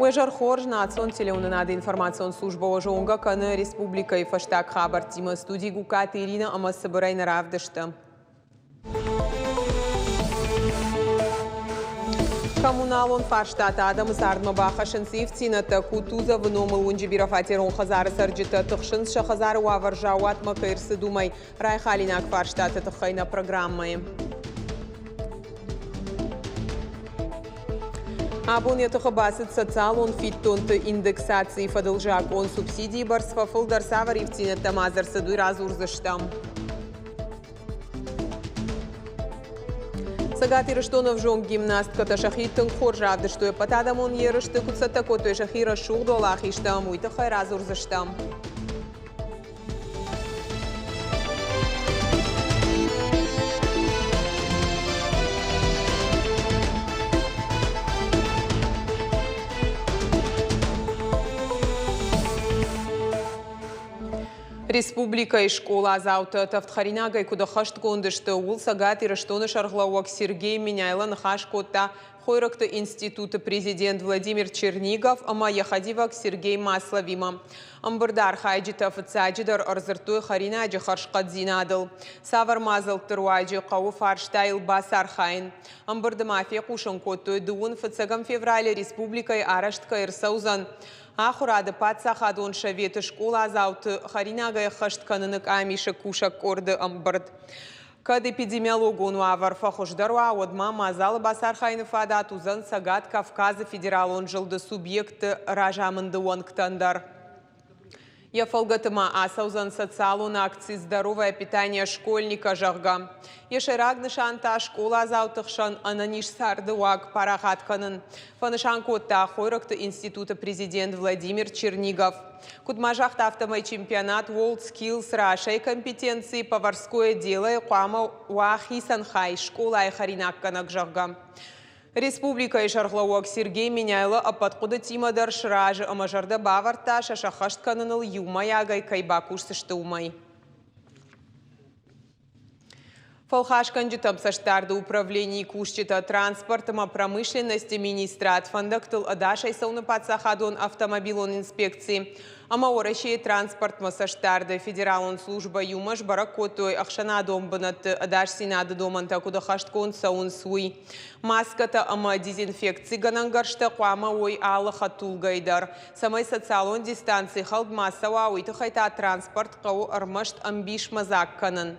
Уежар хорж национ телеунанады информацион служба ожонга каны республика и фаштаг хабар тима студии гукат Ирина Амасабарай наравдышты. Коммуналон фаштата адамыз ардма бахашын севтината кутуза выномыл унжибира фатерон хазары сарджита тықшын шахазары уавар жауат макайрсы думай райхалинак фаштата тықайна программы. Абонеты хабасыт социалон фиттонты индексации фадылжак он субсидии барсфафыл дарсавар евтинетта мазарсы дуй разурзыштам. Сагатиры штонов жонг гимнастка ташахиттың хоржавды, что патадамон ерышты кутсатта котой шахира шугдолахиштам, уйты хай разурзыштам. Республика и школа заута тавтхаринага и куда хашт гондышты ул сагати раштоны шарглауак Сергей Миняйлан хашкота хойракта института президент Владимир Чернигов ама яхадивак Сергей Масловима. Амбардар хайджита фацаджидар арзартуй харинаджи харшкадзинадыл. Савар мазал труаджи кау фарштайл басар хайн. Амбарда мафия кушан котой дуун фацагам феврале республика и араштка ирсаузан. Ахурады патсахадон шаветы школа зауты харинага хашт канынык амиша кушак корды амбард. Кад эпидемиологу авар фахушдаруа одма мазалы басар хайны фадат узан сагат Кавказа федерал он жылды субъекты ражамынды уанктандар. Яфалгатыма асаузан социалун акции «Здоровое питание школьника» жагга. Ешерагны шанта школа заутыхшан ананиш сарды уаг парахатканын. Фанышан котта хойракты института президент Владимир Чернигов. Кудмажахта автомой чемпионат World Skills Russia компетенции поварское дело и куама уахи санхай школа и харинакканак жагга. Республика и шарглауак Сергей Миняйло апаткуда тимадар шражы амажарда баварта шашахашт кананыл юмаягай кайбакушсышты умай. Фалхашканджи тамсаштарды управлений кушчита транспортом промышленности министрат фандактыл адашай саунапатсахадон автомобилон инспекции. Амаоращие транспорт масаштарды федералон служба юмаш баракотой ахшана домбанат адаш синады доманта куда хашткон саун суй. Маската ама дезинфекции ганангаршта куама ой алы хатулгайдар. Самай социалон дистанции халд массава уйтахайта транспорт кау армашт амбиш мазакканын.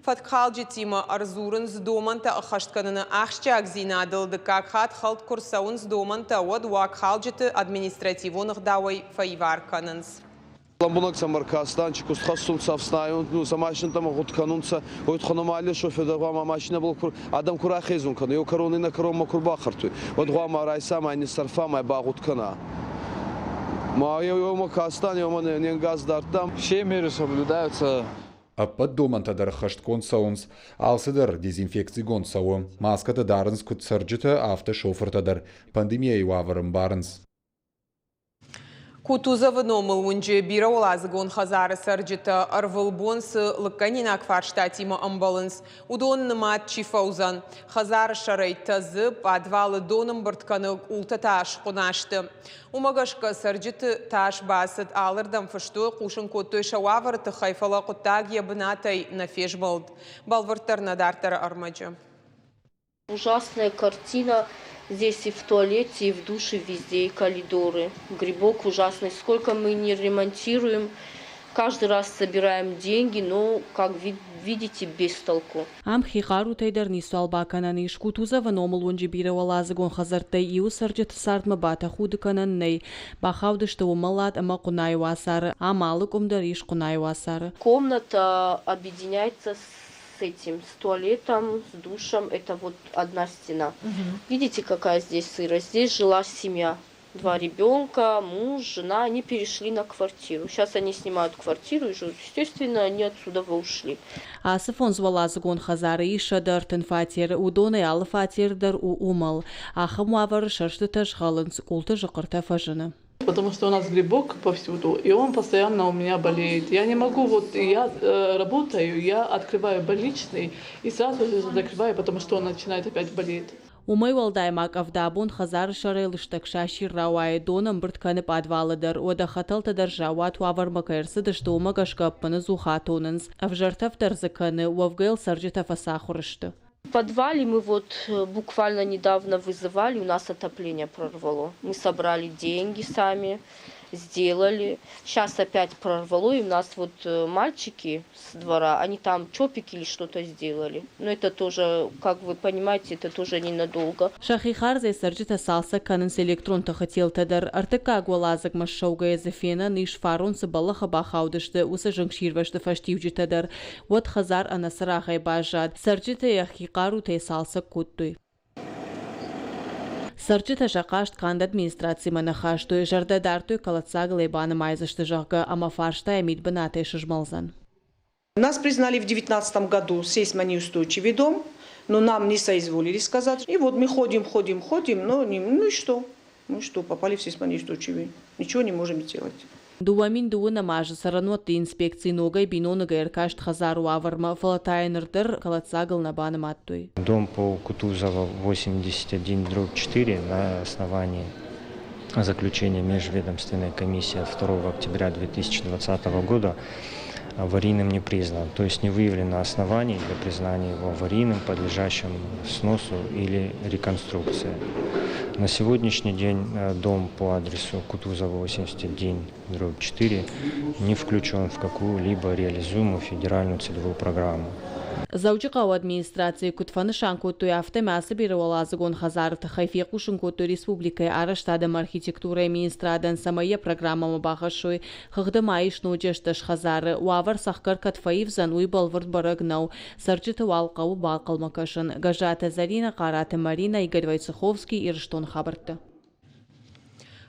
Фаткалджи тима арзурын с доманта ахаштканына ахшчак зинадылды, как хат халт курсаун с доманта од уакхалджиты административонных давай фаиварканынс. Ламбунак самаркастанчик устхасун савснайун, ну самашин там гудканунца, ойтханамали шофер гама машина был адам курахезун кан, ё короны на корома курбахарту. Вот гама райса майни сарфа май багуткана. Ма кастан ё ман не газдартам. Все меры соблюдаются. Аппад домантадар хашткон саунс, алсыдар дезинфекции гон сауы, маската дарынс кут сарджита авто шофертадар, пандемия юаварым барынс. Кутуза выномыл унже бира олазыгон хазары сарджита арвылбонс лыкканинак фарштатима амбалынс. Удон нымат чифаузан. Хазары шарайта зып адвалы доным быртканы улта таш қунашты. Умагашка сарджиты таш басыт алырдам фыштой кушын котой шауаварты хайфала құттаг ебынатай на фешбалд. Балвыртар надартар армаджы. Ужасная картина. Здесь и в туалете, и в душе, везде, и коридоры. Грибок ужасный. Сколько мы не ремонтируем, каждый раз собираем деньги, но, как видите, без толку. Амхихару тайдарни суалбакананы шкутуза ваномыл унжибира валазыгон хазартай иу сарджат сартма бата худыкананнай. Бахаудышты умалат ама кунай васары, амалы кумдариш кунай васары. Комната объединяется с этим, с туалетом, с душем. Это вот одна стена. Видите, какая здесь сырость? Здесь жила семья. 2 ребенка, муж, жена. Они перешли на квартиру. Сейчас они снимают квартиру и живут. Естественно, они отсюда ушли. Асыфон звалазыгон хазары иша дартын фатир, удоны алы фатирдар у умал. Ахамуавары шаршты ташгалынс, култы жықырта фажыны. Потому что у нас грибок повсюду, и он постоянно у меня болеет. Я не могу, вот я работаю, я открываю больничный и сразу же закрываю, потому что он начинает опять болеть. Умай валдаймак авдабун хазар шарайлыштак шашир равай доном бртканы подваладар, ода хаталтадар жават вавар макайрсы дышты умагашкаппаны зухатонынс, авжартафтар заканы уавгайл сарджитафа сахурышты. В подвале мы вот буквально недавно вызывали, у нас отопление прорвало. Мы собрали деньги сами, сделали. Сейчас опять прорвало, и у нас вот мальчики с двора, они там чопики или что-то сделали. Но это тоже, как вы понимаете, это тоже ненадолго. Шахихар зай сарджита салса канынс электрон тахатил тадар, артыка гуалазак машшауга езефена ниш фарун сыбалаха бахаудышты, уса жыңширвашты фаштивджи тадар. Вот хазар анасарахай бажад, сарджита яхикару тей салса куттуй. Сарджита жақашт қанд администрации манахаштой, жардадартой калацагал ебаны майзашты жағы, ама фаршта эмид банатай шыжмалзан. Нас признали в 2019 году сейсмонеустойчивый дом, но нам не соизволили сказать. И вот мы ходим, но ну и что? Ну и что, попали в сейсмонеустойчивый. Ничего не можем сделать. Дуамин дуына мажы сарануатты инспекции ногай бинона гайркашт хазару аварма фалатайнырдыр калацагал на баным аттуй. Дом по Кутузова 81/4 на основании заключения межведомственной комиссии от 2 октября 2020 года аварийным не признан, то есть не выявлено оснований для признания его аварийным, подлежащим сносу или реконструкции. На сегодняшний день дом по адресу Кутузова 81/4 не включен в какую-либо реализуемую федеральную целевую программу. Заучикау администрации кутфаны шанкотуй автомасы бирвалазыгон хазарты хайфеку шанкотуй республикой араштадам архитектурой министрадан самая программа бахашуй хагдамай шнуджешташ хазары уавар сахкар катфаивзан уйбалвард барагнау сарджита валкау балкалмакашын гажата Зарина Карата Марина Игорь Войцеховский и Ирштон хабарты.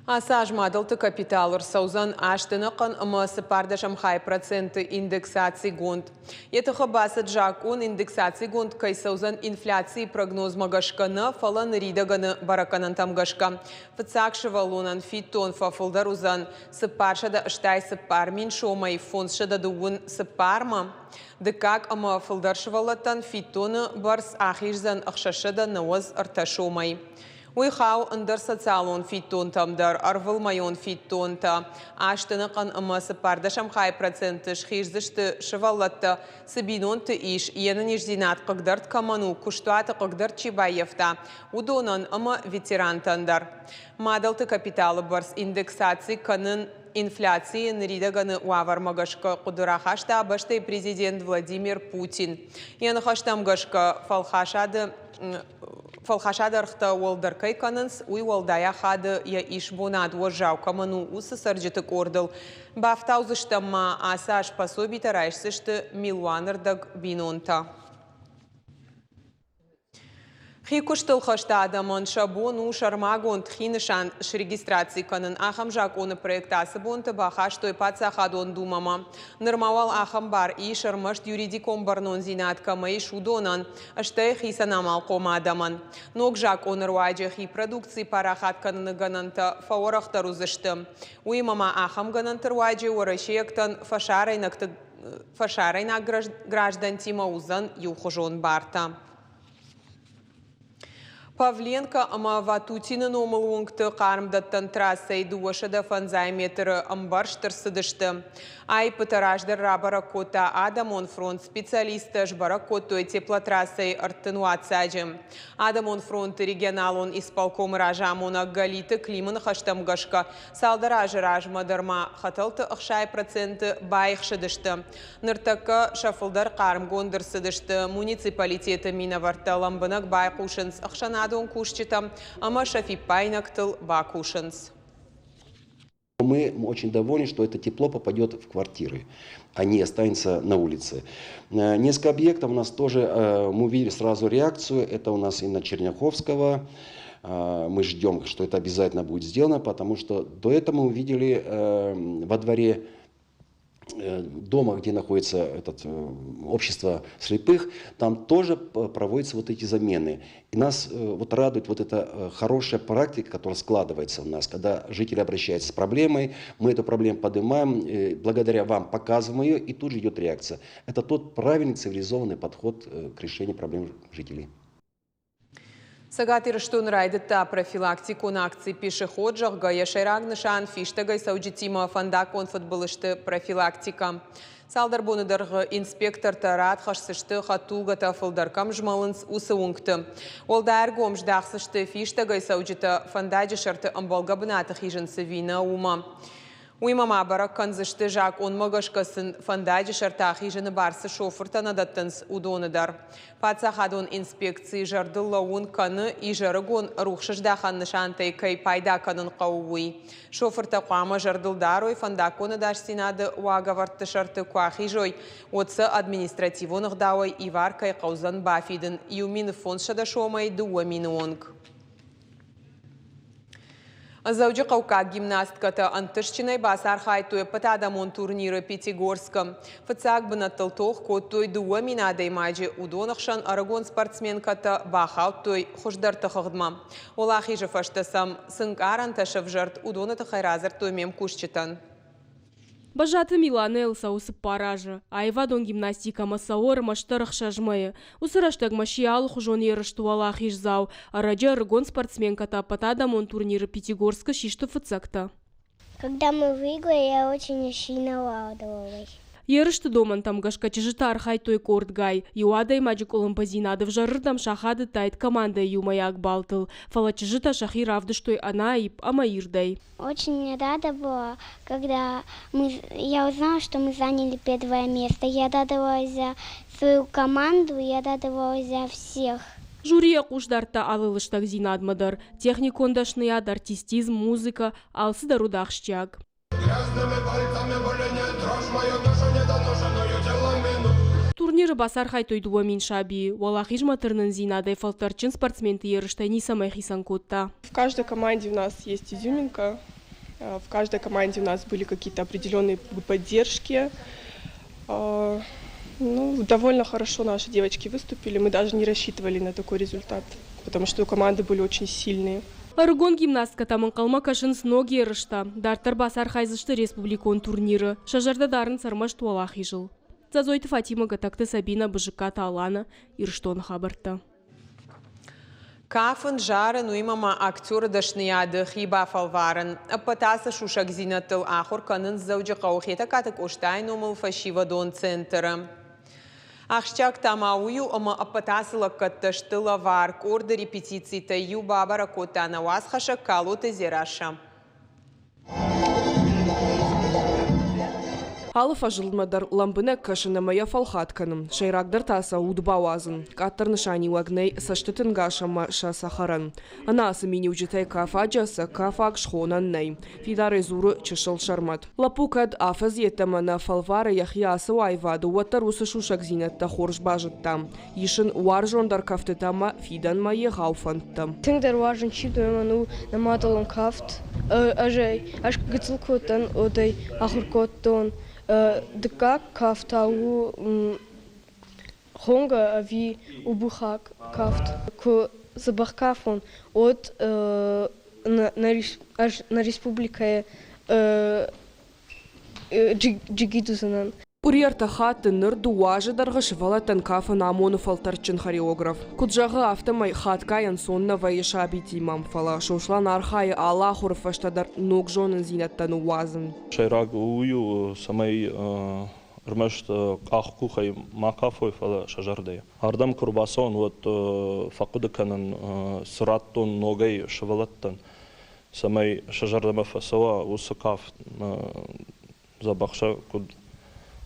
Асаж мадалты капиталыр саузан аштыны қын ымысы пардашам хай проценты индексации гонд. Етіғі басы джакун индексации гонд кай саузан инфляции прогноз магашканы фалан ридаганы бараканан тамгашка. Фыцакшы валунан фитон фафылдар узан сыпаршада ұштай сыпар мин шомай фонсшада дуын сыпарма. Дыкак ама фылдаршы валаттан фитоны барс ахирзан ақшашада науыз ырташомай. Уйхау ындыр социалон фиттон тамдар, арвылмайон фиттон та, аштыны қан ымасы пардашам хай проценты шхирзышты шываллатты, сыбинон ты иш, енын ижзинат қығдарт каману, куштуаты қығдарт чибаевта, удонан ымы ветеран тандар. Мадалты капиталы барс индексации канын инфляции нридаганы уавармагашка кудурахашта баштай президент Владимир Путин. Яны хаштамгашка фалхашадархта уалдаркай канынс, уй уалдая хады я иш бонад уажау каману усы сарджиты кордыл. Бафтаузыштамма асаш пособий тарайшсышты милуанырдаг бинонта. Хикуштыл хашта адаман шабону шармагон тхинышан регистрации канын ахам жаконы проектасы бонты бахаштой пацахадон думама. Нырмавал ахам бар и шармашт юридиком барнон зинат камай шудонан, аштай хисанамал кома адаман. Ног жакон руаджах и продукции парахат каныны гананта фаорахта рузышты. Уимама ахам гананта руаджи уарашектан фашарайна граждан Тима узан юхожон барта. Павленко ама ватутины номылуңты қарымдаттан трассай дуашада фанзай метрі амбарштыр сыдышты. Ай пытараждар рабара кота Адамон фронт специалисты жбара котой теплотрассай артынуатсаджы. Адамон фронт регионалон исполком ражамона галиты климын хаштамгашка. Салдаражы ражмадарма хаталты ықшай проценты байық шыдышты. Ныртакы шафылдар қарым гондыр сыдышты. Муниципалитеті минаварта ламбынак байқушынс ықшана Дон кушчитам, ама шафипайнактыл бакушенс. Мы очень довольны, что это тепло попадет в квартиры, а не останется на улице. Несколько объектов у нас тоже, мы увидели сразу реакцию, это у нас и на Черняховского. Мы ждем, что это обязательно будет сделано, потому что до этого мы увидели во дворе дома, где находится общество слепых, там тоже проводятся вот эти замены. И нас вот радует вот эта хорошая практика, которая складывается у нас, когда жители обращаются с проблемой, мы эту проблему поднимаем, благодаря вам показываем ее, и тут же идет реакция. Это тот правильный цивилизованный подход к решению проблем жителей. Сагатир штун райдытта профилактикун акции пешеходжах гая шайрагнышан фиштагай саудитима фандакон футболышты профилактика. Салдар бонударғы инспектор тарат хашсышты хатулга тафылдаркам жмалынс усы уңкты. Олда әргом ждақсышты фиштагай саудита фандаджи шарты амбалга бынаты хижынсы вина ума. Уймама барак канзышты жак он магашкасын фандаджи шарта хижыны барсы шофыртана даттынс удоныдар. Паца хадон инспекции жардылла он каны и жарыгон рухшыждахан нышантай кай пайда канын қаууи. Шофырта қуама жардылдарой фандаконы дашсинады уагаварты шарты куахижой. Отсы административонық дауай ивар кай қаузан бафидын. Юмины фон шада шомай дуамины онг. Зауджи қаука гимнастката антышчинай басар хайтуя патадамон турниры Пятигорском. Фацак бынаттыл тоқ коттой дуа минадай маджи удонықшан арагон спортсменката бахалттой хуждарты қығдма. Ола хижы фаштасам сыңкаран ташыв жарт удоныты хайразыр тоймем кушчитан. Бажаты Миланы элсаусы паражы. Айвадон гимнастика масауыр маштарық шажмайы. Усыраштаг машиал хужон ерыштуала хижзау. Араджа рыгон спортсменката патадамон турниры Пятигорска шишты фыцакта. Когда мы выиграли, я очень сильно радовалась. Ерышты доман там гашкачыжыта архай той кордгай. Юадай маджик олымпазинады в жарырдам шахады тайт команда юмаяк балтыл. Фалачыжыта шахи равдыш той анаип амаирдай. Очень рада была, когда я узнала, что мы заняли первое место. Я радовалась за свою команду, я радовалась за всех. Жюрия кушдарта алылыштак зинадмадар. Техникондашный ад, артистизм, музыка, алсы дарудахщак. Турниры басар хайтой дуамин шаби. Валахиж матырнын зинадай фалтарчин спортсменты ерыштай не самай хисан котта. В каждой команде у нас есть изюминка. В каждой команде у нас были какие-то определенные поддержки. Довольно хорошо наши девочки выступили. Мы даже не рассчитывали на такой результат, потому что команды были очень сильные. Аргон гимнастка тамын қалма кашын сног ерышта. Дартар басар хайзышты республикон турниры. Шажарда дарын сармаш туалах ижыл. Зазойты Фатима Гатакты Сабина Быжыката Алана Ирштон хабарта. Кафын жарын уймама актер дашнияды хиба фалварын. Апатаса шушак зинатыл ахур канын зауджи қаухета катык оштайн омыл фашива дон центры. Ахщак тамаую ама апатасыла катташтыла вар корда репетиции таю бабара котана уасхаша калоты зераша. Алыф ажылмадар ламбына кашына мая фалхатканым. Шайрагдар таса удбауазын. Каттар нышани вагней саштытын гашама ша сахаран. Анасы мини уджитай кафаджаса кафак шхонан ней. Фидары зуру чышыл шармат. Лапукад афаз етамана фалвара яхьясы вайваду ваттар усы шушак зинатта хорж бажытта. Ишын варжондар кафтытама фидан мае гауфантта. Тыңдар варжын чидуеману наматалын кафт. Аж гыцылкотан одай ахуркоттон. Дыка кафтау хонга ави убухак кафт ко забахкафон от на республика джигидузанан. Уриарта хаты нырду важы даргыш валатан кафа намону фалтарчин хореограф. Куджагы автомай хаткаян сонна вайыша абитимам фала. Шошлан архай Аллахур фаштадар ногжонын зинаттану вазын. Шайраг ую самай рмешт ахкухай макафой фала шажардая. Ардам курбасон вот факудыканын сыраттон ногай шавалаттан. Самай шажардама фасова усакаф забахша куд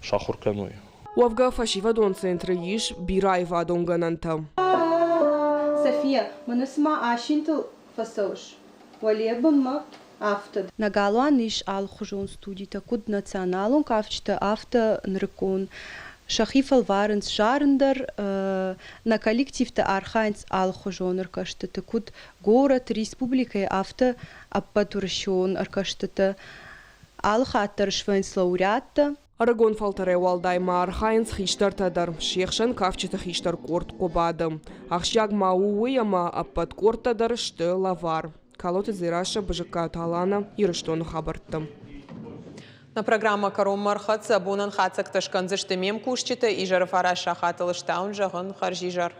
Шахурканой. Уавга фашива дон центры иш бирайва донгананта. София, манасма ашинтл фасош. Валебама автод. Нагалуан иш ал хужон студита куд националун кавчта авто нрекон. Шахифал варенс жарендер на коллективта архайнс ал хужон аркаштата куд город республика авто аппатуршон аркаштата ал хаттар швенс лауреатта. Арагон фалтаре валдайма архайнс хиштартадар. Шехшен кавчата хиштар корт кобадам. Ахшяг мауяма аппат кортадар шты лавар. Калоты зираша Быжыката Алана Ирштон хабарта. На программа Каром Мархаца Бунан Хацак Ташканзышты мем кушчита и жарфара шахатылыштаун жагын харжижар.